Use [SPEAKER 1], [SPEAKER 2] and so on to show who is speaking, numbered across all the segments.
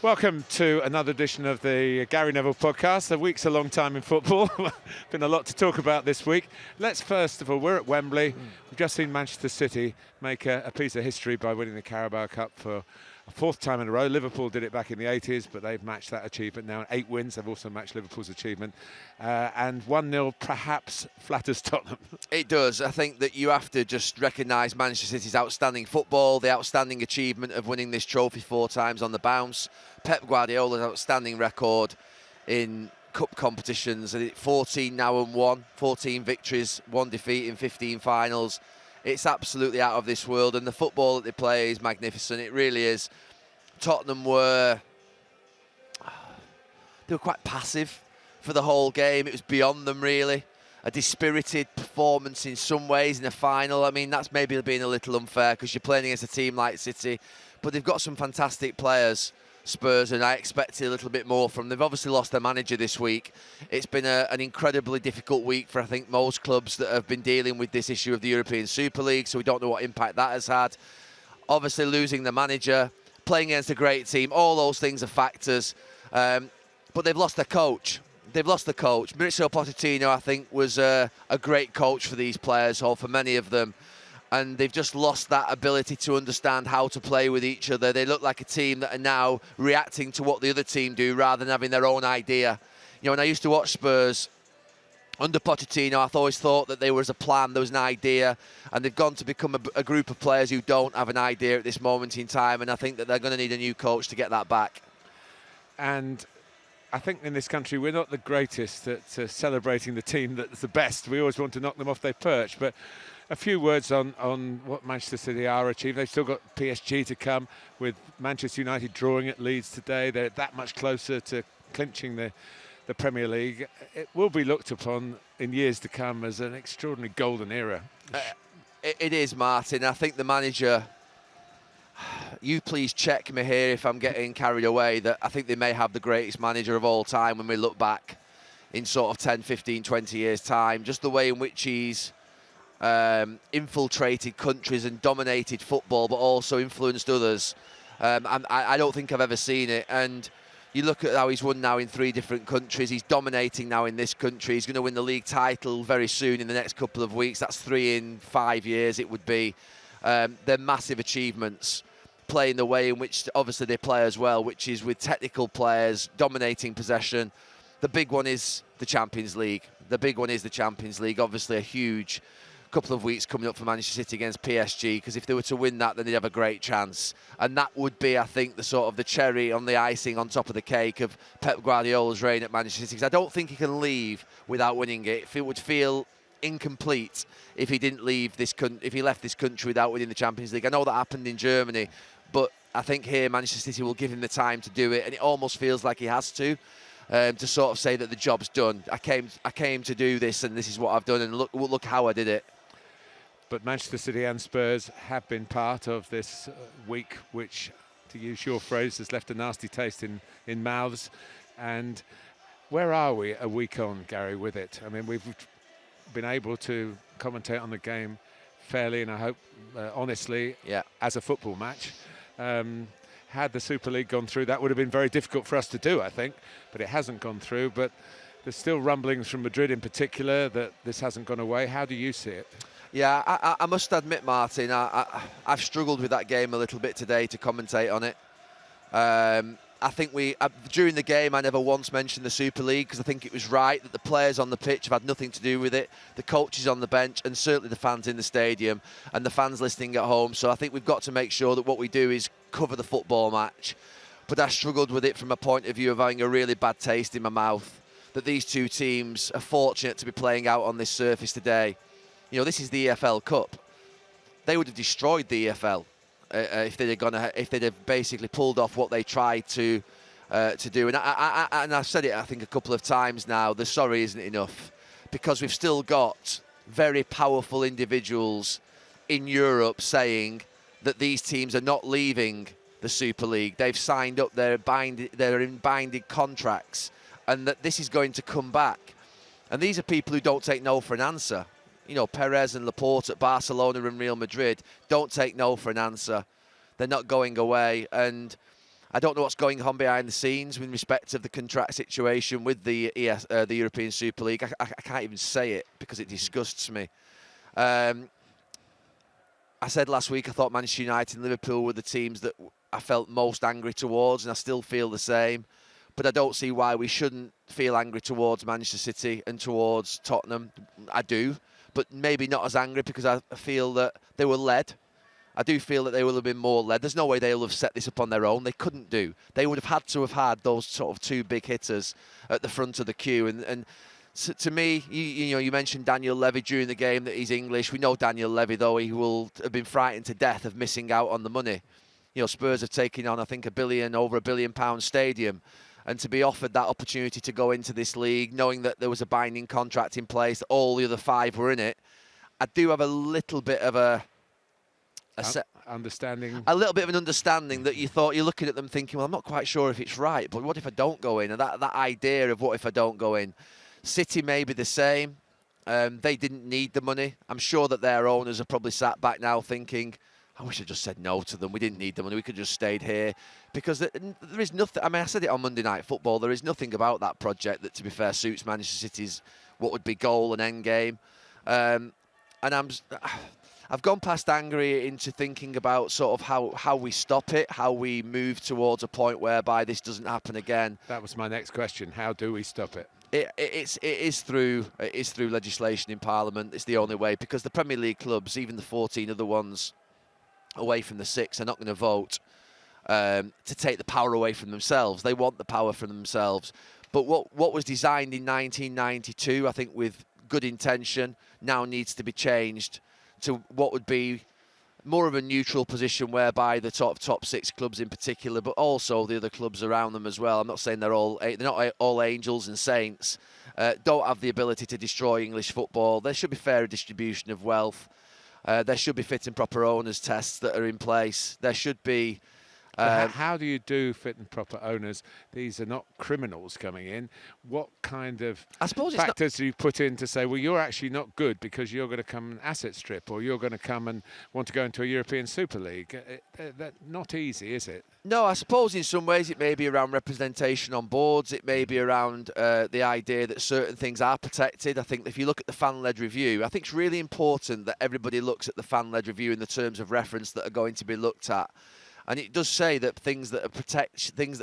[SPEAKER 1] Welcome to another edition of the Gary Neville Podcast. A week's a long time in football. Been a lot to talk about this week. Let's first of all, we're at Wembley. We've just seen Manchester City make a piece of history by winning the Carabao Cup for a fourth time in a row. Liverpool did it back in the 80s, but they've matched that achievement now. 8 wins, they've also matched Liverpool's achievement. And 1-0 perhaps flatters Tottenham.
[SPEAKER 2] It does. I think that you have to just recognise Manchester City's outstanding football, the outstanding achievement of winning this trophy 4 times on the bounce. Pep Guardiola's outstanding record in cup competitions, 14 now and 1, 14 victories, 1 defeat in 15 finals. It's absolutely out of this world, and the football that they play is magnificent. It really is. Tottenham were quite passive for the whole game. It was beyond them, really. A dispirited performance in some ways in the final. I mean, that's maybe being a little unfair because you're playing against a team like City, but they've got some fantastic players, Spurs, and I expected a little bit more from them. They've obviously lost their manager this week. It's been an incredibly difficult week for, I think, most clubs that have been dealing with this issue of the European Super League, so we don't know what impact that has had. Obviously, losing the manager, playing against a great team, all those things are factors. But they've lost their coach. They've lost the coach. Mauricio Pochettino, I think, was a great coach for these players, or for many of them. And they've just lost that ability to understand how to play with each other. They look like a team that are now reacting to what the other team do rather than having their own idea. You know, when I used to watch Spurs under Pochettino, I always thought that there was a plan, there was an idea, and they've gone to become a group of players who don't have an idea at this moment in time, and I think that they're going to need a new coach to get that back. And
[SPEAKER 1] I think in this country we're not the greatest at celebrating the team that's the best. We always want to knock them off their perch, but a few words on what Manchester City are achieving. They've still got PSG to come, with Manchester United drawing at Leeds today. They're that much closer to clinching the Premier League. It will be looked upon in years to come as an extraordinary golden era.
[SPEAKER 2] It is, Martin. I think the manager, you please check me here if I'm getting carried away, that I think they may have the greatest manager of all time when we look back in sort of 10, 15, 20 years' time. Just the way in which he's infiltrated countries and dominated football, but also influenced others. I don't think I've ever seen it. And you look at how he's won now in 3 different countries. He's dominating now in this country. He's going to win the league title very soon in the next couple of weeks. That's 3 in 5 years it would be. They're massive achievements, playing the way in which obviously they play as well, which is with technical players, dominating possession. The big one is the Champions League. Obviously a huge couple of weeks coming up for Manchester City against PSG, because if they were to win that, then they'd have a great chance. And that would be, I think, the sort of the cherry on the icing on top of the cake of Pep Guardiola's reign at Manchester City. Because I don't think he can leave without winning it. It would feel incomplete if he didn't leave if he left this country without winning the Champions League. I know that happened in Germany, but I think here Manchester City will give him the time to do it, and it almost feels like he has to sort of say that the job's done. I came to do this, and this is what I've done, and look how I did it.
[SPEAKER 1] But Manchester City and Spurs have been part of this week, which, to use your phrase, has left a nasty taste in mouths. And where are we a week on, Gary, with it? I mean, we've been able to commentate on the game fairly, and I hope honestly, as a football match. Had the Super League gone through, that would have been very difficult for us to do, I think, but it hasn't gone through. But there's still rumblings from Madrid in particular that this hasn't gone away. How do you see it?
[SPEAKER 2] Yeah, I must admit, Martin, I've struggled with that game a little bit today to commentate on it. I think during the game, I never once mentioned the Super League, because I think it was right that the players on the pitch have had nothing to do with it, the coaches on the bench, and certainly the fans in the stadium and the fans listening at home. So I think we've got to make sure that what we do is cover the football match. But I struggled with it from a point of view of having a really bad taste in my mouth, that these 2 teams are fortunate to be playing out on this surface today. You know, this is the EFL Cup. They would have destroyed the EFL if they'd have basically pulled off what they tried to do. And I've said it, I think, a couple of times now. The sorry isn't enough, because we've still got very powerful individuals in Europe saying that these teams are not leaving the Super League. They've signed up, they're in binding contracts, and that this is going to come back. And these are people who don't take no for an answer. You know, Perez and Laporte at Barcelona and Real Madrid don't take no for an answer. They're not going away. And I don't know what's going on behind the scenes with respect to the contract situation with the the European Super League. I can't even say it because it disgusts me. I said last week I thought Manchester United and Liverpool were the teams that I felt most angry towards, and I still feel the same. But I don't see why we shouldn't feel angry towards Manchester City and towards Tottenham. I do, but maybe not as angry because I feel that they were led. I do feel that they will have been more led. There's no way they'll have set this up on their own. They couldn't do. They would have had to have had those sort of two big hitters at the front of the queue. And to me, you mentioned Daniel Levy during the game that he's English. We know Daniel Levy, though, he will have been frightened to death of missing out on the money. Spurs have taken on, I think, over £1 billion stadium. And to be offered that opportunity to go into this league, knowing that there was a binding contract in place, that all the other 5 were in it, I do have a little bit of
[SPEAKER 1] understanding.
[SPEAKER 2] A little bit of an understanding that you're looking at them thinking, well, I'm not quite sure if it's right, but what if I don't go in? And that idea of what if I don't go in. City may be the same. They didn't need the money. I'm sure that their owners are probably sat back now thinking, I wish I just said no to them. We didn't need the money. We could have just stayed here. Because there is nothing, I said it on Monday Night Football, there is nothing about that project that, to be fair, suits Manchester City's what would be goal and end game. And I've gone past angry into thinking about sort of how we stop it, how we move towards a point whereby this doesn't happen again.
[SPEAKER 1] That was my next question. How do we stop it?
[SPEAKER 2] It is through legislation in Parliament. It's the only way, because the Premier League clubs, even the 14 other ones away from the 6, are not going to vote to take the power away from themselves. They want the power from themselves. But what was designed in 1992, I think with good intention, now needs to be changed to what would be more of a neutral position, whereby the top 6 clubs in particular, but also the other clubs around them as well. I'm not saying they're not all angels and saints, don't have the ability to destroy English football. There should be fairer distribution of wealth. There should be fit and proper owners tests that are in place. There should be.
[SPEAKER 1] How do you do fit and proper owners? These are not criminals coming in. What kind of factors do you put in to say, well, you're actually not good because you're going to come and asset strip, or you're going to come and want to go into a European Super League? That's not easy, is it?
[SPEAKER 2] No, I suppose in some ways it may be around representation on boards. It may be around the idea that certain things are protected. I think if you look at the fan-led review, I think it's really important that everybody looks at the fan-led review in the terms of reference that are going to be looked at. And it does say that things that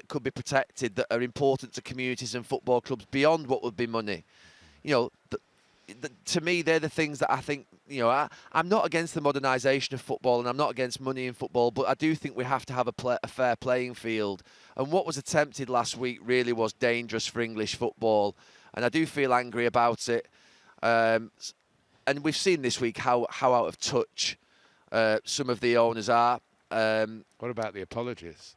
[SPEAKER 2] could be protected, that are important to communities and football clubs beyond what would be money. To me, they're the things that I think, I'm not against the modernisation of football, and I'm not against money in football, but I do think we have to have a fair playing field. And what was attempted last week really was dangerous for English football. And I do feel angry about it. And we've seen this week how out of touch some of the owners are.
[SPEAKER 1] What about the apologies?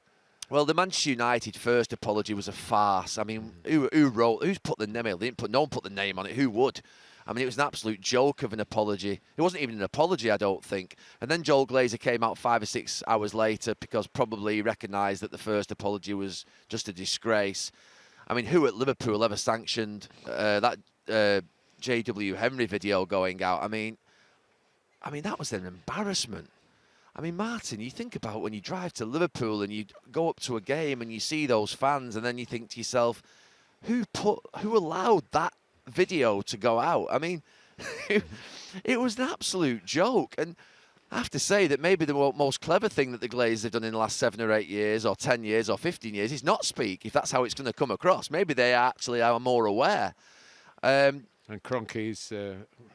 [SPEAKER 2] Well, the Manchester United first apology was a farce. I mean, who's put the name? No one put the name on it. Who would? I mean, it was an absolute joke of an apology. It wasn't even an apology, I don't think. And then Joel Glazer came out 5 or 6 hours later because probably he recognised that the first apology was just a disgrace. I mean, who at Liverpool ever sanctioned that J.W. Henry video going out? I mean, that was an embarrassment. I mean, Martin, you think about when you drive to Liverpool and you go up to a game and you see those fans, and then you think to yourself, who allowed that video to go out? I mean, it was an absolute joke. And I have to say that maybe the most clever thing that the Glazers have done in the last 7 or 8 years, or 10 years, or 15 years is not speak, if that's how it's going to come across. Maybe they actually are more aware.
[SPEAKER 1] And Kroenke's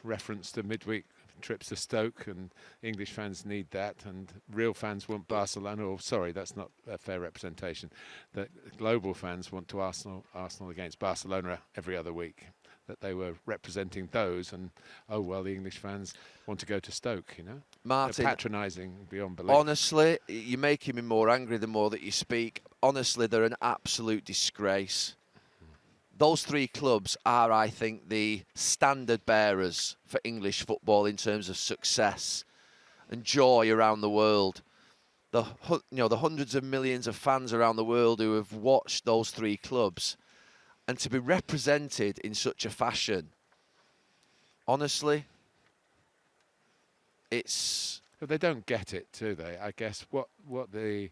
[SPEAKER 1] reference to midweek trips to Stoke, and English fans need that, and real fans want Barcelona, or sorry, that's not a fair representation, that global fans want to Arsenal against Barcelona every other week, that they were representing those, and the English fans want to go to Stoke,
[SPEAKER 2] Martin,
[SPEAKER 1] patronising beyond belief.
[SPEAKER 2] Honestly, you're making me more angry the more that you speak. Honestly, they're an absolute disgrace. Those 3 clubs are, I think, the standard bearers for English football in terms of success and joy around the world. The hundreds of millions of fans around the world who have watched those 3 clubs, and to be represented in such a fashion, honestly, it's...
[SPEAKER 1] But they don't get it, do they? I guess what the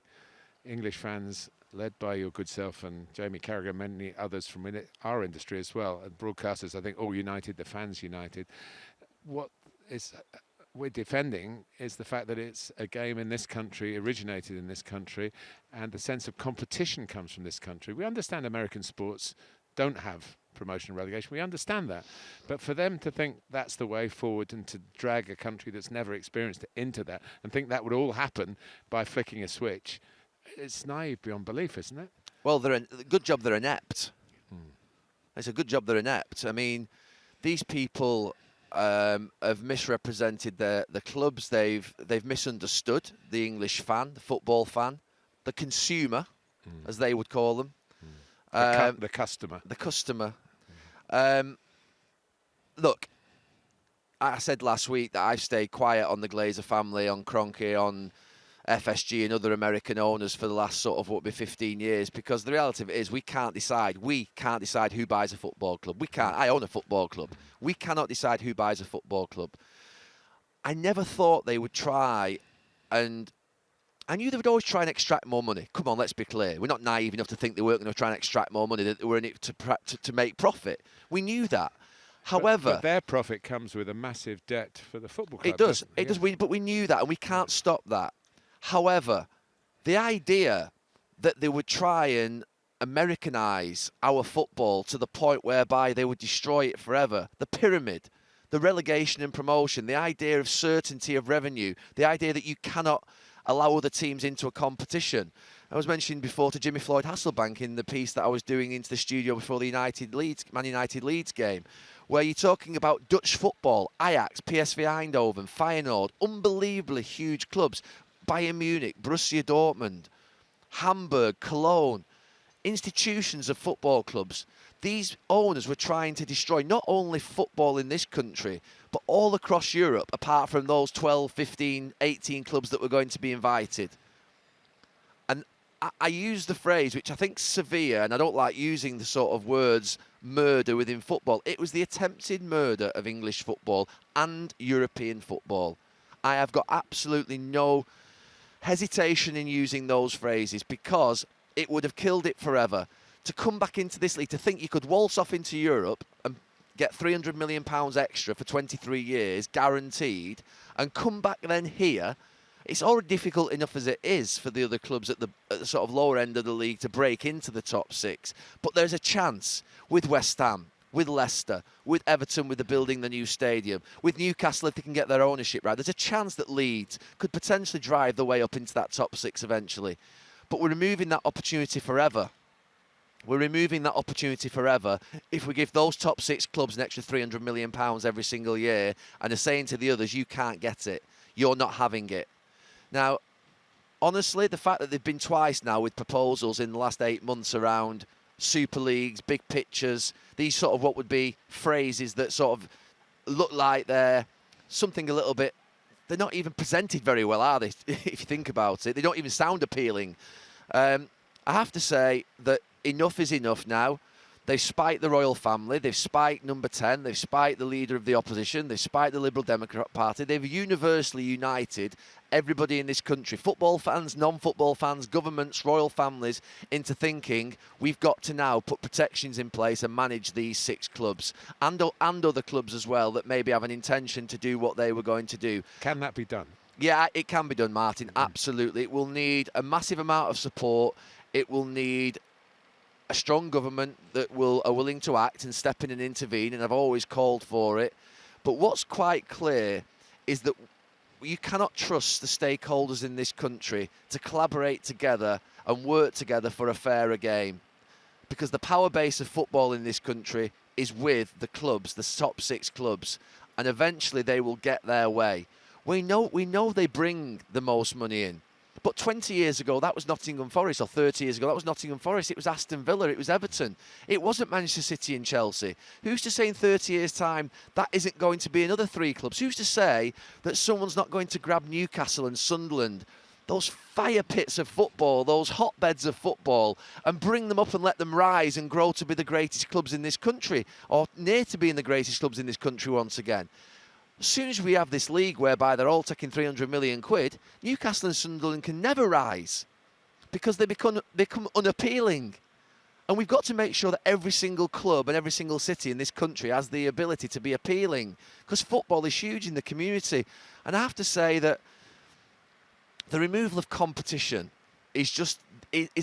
[SPEAKER 1] English fans led by your good self and Jamie Carragher and many others from our industry as well, and broadcasters, I think, all united, the fans united. What is we're defending is the fact that it's a game in this country, originated in this country, and the sense of competition comes from this country. We understand American sports don't have promotion and relegation. We understand that. But for them to think that's the way forward and to drag a country that's never experienced it into that and think that would all happen by flicking a switch, it's naive beyond belief, isn't it?
[SPEAKER 2] Well, good job they're inept. It's a good job they're inept. I mean, these people have misrepresented the clubs. They've misunderstood the English fan, the football fan, the consumer, as they would call them.
[SPEAKER 1] The customer.
[SPEAKER 2] The customer. Look, I said last week that I've stayed quiet on the Glazer family, on Kroenke, on FSG and other American owners for the last sort of, what would be 15 years, because the reality of it is we can't decide who buys a football club. We can't. I own a football club. We cannot decide who buys a football club. I never thought they would try, and I knew they would always try and extract more money. Come on, let's be clear. We're not naive enough to think they weren't going to try and extract more money, that they were in it to make profit. We knew that. However,
[SPEAKER 1] but their profit comes with a massive debt for the football club.
[SPEAKER 2] It does. But we knew that, and we can't stop that. However, the idea that they would try and Americanise our football to the point whereby they would destroy it forever, the pyramid, the relegation and promotion, the idea of certainty of revenue, the idea that you cannot allow other teams into a competition. I was mentioning before to Jimmy Floyd Hasselbank in the piece that I was doing into the studio before the Man United Leeds game, where you're talking about Dutch football, Ajax, PSV Eindhoven, Feyenoord, unbelievably huge clubs, Bayern Munich, Borussia Dortmund, Hamburg, Cologne, institutions of football clubs. These owners were trying to destroy not only football in this country, but all across Europe, apart from those 12, 15, 18 clubs that were going to be invited. And I use the phrase, which I think severe, and I don't like using the sort of words murder within football. It was the attempted murder of English football and European football. I have got absolutely no hesitation in using those phrases, because it would have killed it forever. To come back into this league, to think you could waltz off into Europe and get £300 million extra for 23 years, guaranteed, and come back then here, it's already difficult enough as it is for the other clubs at the sort of lower end of the league to break into the top six. But there's a chance with West Ham, with Leicester, with Everton, with the building the new stadium, with Newcastle if they can get their ownership right. There's a chance that Leeds could potentially drive the way up into that top six eventually. But we're removing that opportunity forever. We're removing that opportunity forever if we give those top six clubs an extra £300 million every single year and are saying to the others, you can't get it. You're not having it. Now, honestly, the fact that they've been twice now with proposals in the last 8 months around Super Leagues, big pictures, these sort of what would be phrases that sort of look like they're something a little bit, they're not even presented very well, are they, if you think about it? They don't even sound appealing. I have to say that enough is enough now. They've spiked the royal family, they've spiked number 10, they've spiked the leader of the opposition, they've spiked the Liberal Democrat Party, they've universally united everybody in this country, football fans, non-football fans, governments, royal families, into thinking we've got to now put protections in place and manage these 6 clubs and other clubs as well that maybe have an intention to do what they were going to do.
[SPEAKER 1] Can that be done?
[SPEAKER 2] Yeah, it can be done, Martin, absolutely. It will need a massive amount of support. It will need a strong government that are willing to act and step in and intervene, and I've always called for it. But what's quite clear is that you cannot trust the stakeholders in this country to collaborate together and work together for a fairer game, because the power base of football in this country is with the clubs, the top 6 clubs, and eventually they will get their way. We know they bring the most money in. But 20 years ago, that was Nottingham Forest, or 30 years ago, that was Nottingham Forest. It was Aston Villa, it was Everton. It wasn't Manchester City and Chelsea. Who's to say in 30 years' time that isn't going to be another 3 clubs? Who's to say that someone's not going to grab Newcastle and Sunderland, those fire pits of football, those hotbeds of football, and bring them up and let them rise and grow to be the greatest clubs in this country, or near to being the greatest clubs in this country once again? As soon as we have this league whereby they're all taking 300 million quid, Newcastle and Sunderland can never rise. because they become unappealing. And we've got to make sure that every single club and every single city in this country has the ability to be appealing, because football is huge in the community. And I have to say that the removal of competition is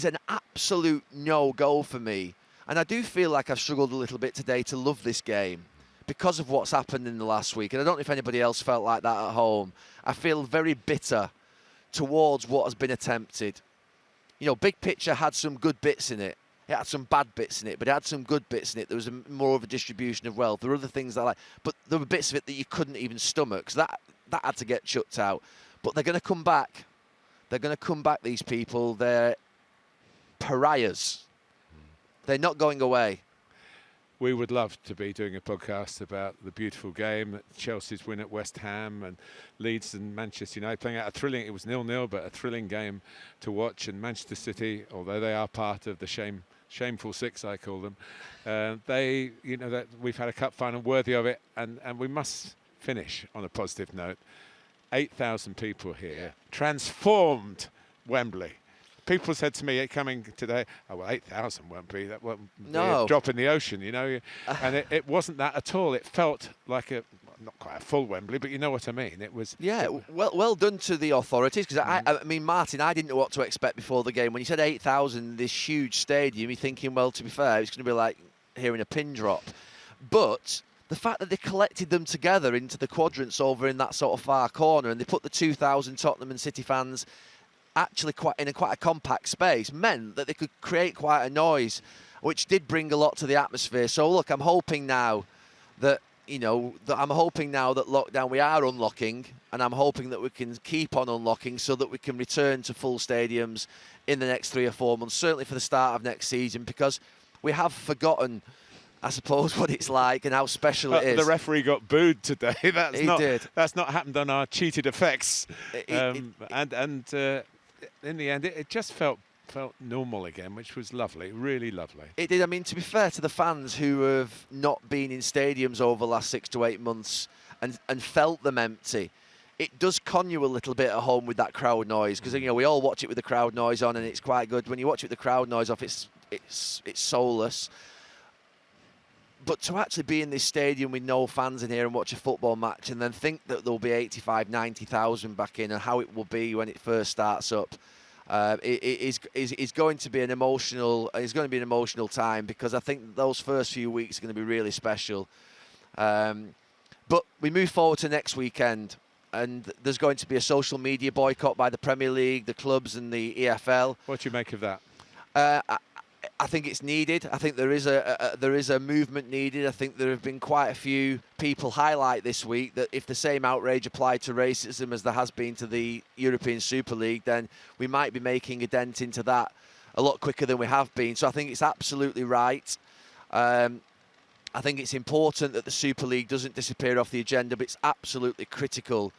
[SPEAKER 2] an absolute no-go for me. And I do feel like I've struggled a little bit today to love this game because of what's happened in the last week. And I don't know if anybody else felt like that at home. I feel very bitter towards what has been attempted. You know, big picture had some good bits in it. It had some bad bits in it, but it had some good bits in it. There was more of a distribution of wealth. There were other things that I like, but there were bits of it that you couldn't even stomach. So that had to get chucked out. But they're going to come back. They're going to come back, these people. They're pariahs. They're not going away.
[SPEAKER 1] We would love to be doing a podcast about the beautiful game, Chelsea's win at West Ham, and Leeds and Manchester United playing out it was 0-0, but a thrilling game to watch. And Manchester City, although they are part of the shameful six, I call them, that we've had a cup final worthy of it, and we must finish on a positive note. 8,000 people here, transformed Wembley. People said to me coming today, 8,000 won't be, that won't be a drop in the ocean, you know. And it wasn't that at all. It felt like not quite a full Wembley, but you know what I mean. It was.
[SPEAKER 2] Yeah, well done to the authorities, because I mean, Martin, I didn't know what to expect before the game. When you said 8,000, this huge stadium, you're thinking, well, to be fair, it's going to be like hearing a pin drop. But the fact that they collected them together into the quadrants over in that sort of far corner, and they put the 2,000 Tottenham and City fans actually quite a compact space, meant that they could create quite a noise, which did bring a lot to the atmosphere. So look, I'm hoping now that lockdown, we are unlocking, and I'm hoping that we can keep on unlocking so that we can return to full stadiums in the next 3 or 4 months, certainly for the start of next season, because we have forgotten, I suppose, what it's like and how special it is.
[SPEAKER 1] The referee got booed today.
[SPEAKER 2] He did.
[SPEAKER 1] That's not happened on our cheated effects. In the end, it just felt normal again, which was lovely, really lovely.
[SPEAKER 2] It did. I mean, to be fair to the fans who have not been in stadiums over the last 6 to 8 months and felt them empty, it does con you a little bit at home with that crowd noise, because we all watch it with the crowd noise on, and it's quite good. When you watch it with the crowd noise off, it's soulless. But to actually be in this stadium with no fans in here and watch a football match, and then think that there'll be 85, 90,000 back in, and how it will be when it first starts up, it is going to be an emotional. It's going to be an emotional time, because I think those first few weeks are going to be really special. But we move forward to next weekend, and there's going to be a social media boycott by the Premier League, the clubs, and the EFL.
[SPEAKER 1] What do you make of that?
[SPEAKER 2] I think it's needed. I think there is a movement needed. I think there have been quite a few people highlight this week that if the same outrage applied to racism as there has been to the European Super League, then we might be making a dent into that a lot quicker than we have been. So I think it's absolutely right. I think it's important that the Super League doesn't disappear off the agenda, but it's absolutely critical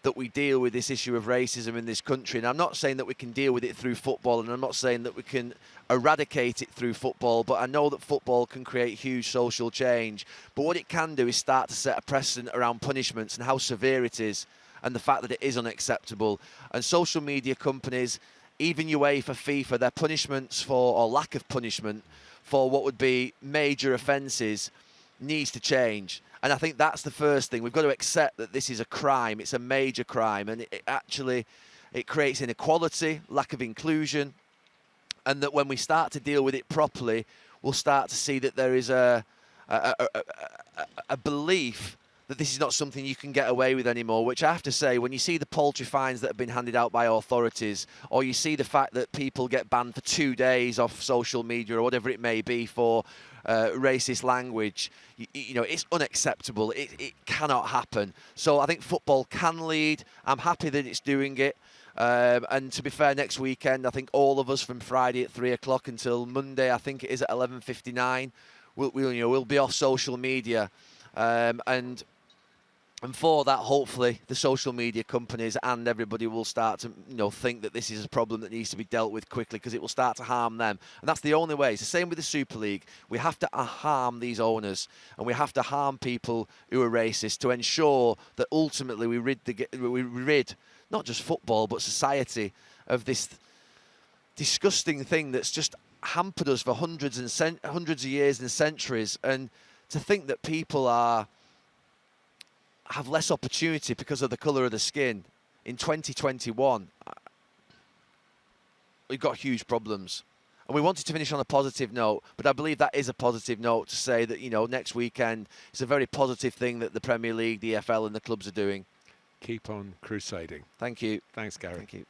[SPEAKER 2] that we deal with this issue of racism in this country. And I'm not saying that we can deal with it through football, and I'm not saying that we can eradicate it through football, but I know that football can create huge social change. But what it can do is start to set a precedent around punishments and how severe it is, and the fact that it is unacceptable. And social media companies, even UEFA, FIFA, their punishments for, or lack of punishment for what would be major offences needs to change. And I think that's the first thing. We've got to accept that this is a crime. It's a major crime. And it creates inequality, lack of inclusion. And that when we start to deal with it properly, we'll start to see that there is a belief that this is not something you can get away with anymore, which I have to say, when you see the paltry fines that have been handed out by authorities, or you see the fact that people get banned for 2 days off social media or whatever it may be for racist language, it's unacceptable. It cannot happen. So I think football can lead. I'm happy that it's doing it. And to be fair, next weekend, I think all of us from Friday at 3 o'clock until Monday, I think it is at 11:59, we'll be off social media. And for that, hopefully, the social media companies and everybody will start to, think that this is a problem that needs to be dealt with quickly, because it will start to harm them. And that's the only way. It's the same with the Super League. We have to harm these owners, and we have to harm people who are racist to ensure that ultimately we rid not just football but society of this disgusting thing that's just hampered us for hundreds of years and centuries. And to think that people have less opportunity because of the colour of the skin in 2021, we've got huge problems. And we wanted to finish on a positive note, but I believe that is a positive note to say that, next weekend it's a very positive thing that the Premier League, the EFL and the clubs are doing.
[SPEAKER 1] Keep on crusading.
[SPEAKER 2] Thank you.
[SPEAKER 1] Thanks, Gary.
[SPEAKER 2] Thank you.